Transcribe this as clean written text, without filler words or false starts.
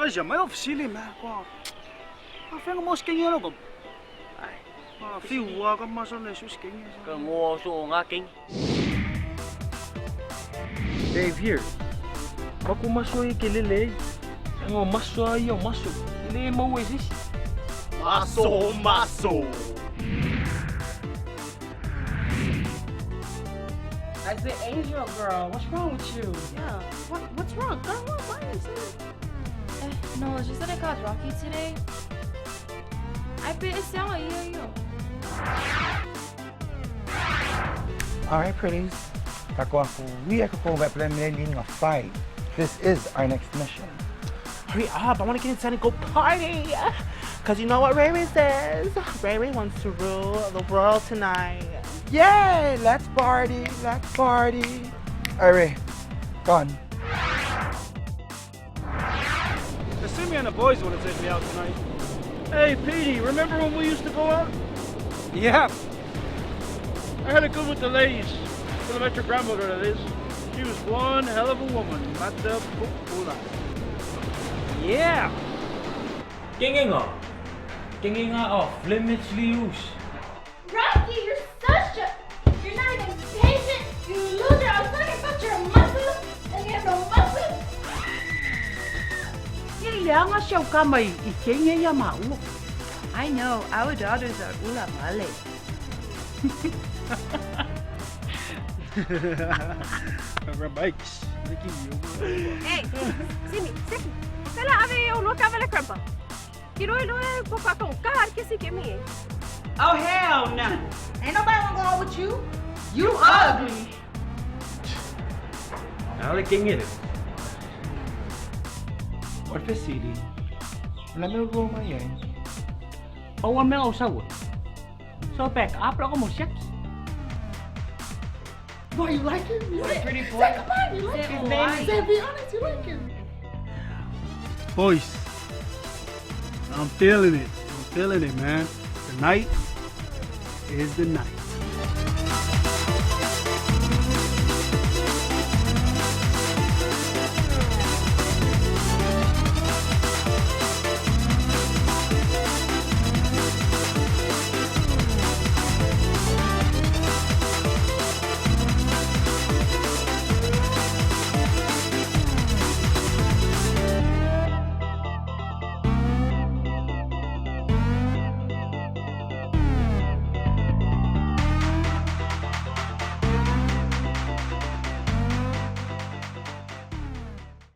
jamais officially man. Feng mo sking yun ako. Few ka maso na sking. Mo so nga king. Dave here. Baku maso ikilele. Ngo maso ayo maso. Ile mo wesis. Maso. I said, Angel girl, what's wrong with you? Yeah, what's wrong? Girl, why are you saying? No, it's just that I got Rocky today. I bet it's down yo. Alright, pretties. We are going to leading a fight. This is our next mission. Hurry up, I want to get inside and go party. Cause you know what Ray says? Ray wants to rule the world tonight. Yay! Let's party! Alright, go on. The Simi and the boys want to take me out tonight. Hey, Petey, remember when we used to go out? Yeah. I had it good with the ladies. Till I met your grandmother, that is. She was one hell of a woman. Mata pupula. Yeah. Kinginga off limits loose. Rocky, you're not even patient. You loser. I was talking about your muscles, and you have no muscles. Kailangan siya kamay ikinga ya mau. I know, our daughters are ula male. Bikes. Hey, Simi, Seki. Sala ave eu não tava na crampa. Kiroi lo é popa com car que se queime. Oh hell no! Ain't nobody wanna go out with you. You ugly. Now the king in it. What facility? Wala may goma yan. Pawan mo usaw. So back up ako mo sex. Boy, you like him? Pretty boy. Say come on, you like him, baby. Say be honest, you like him. Boys, I'm feeling it, man. Tonight is the night.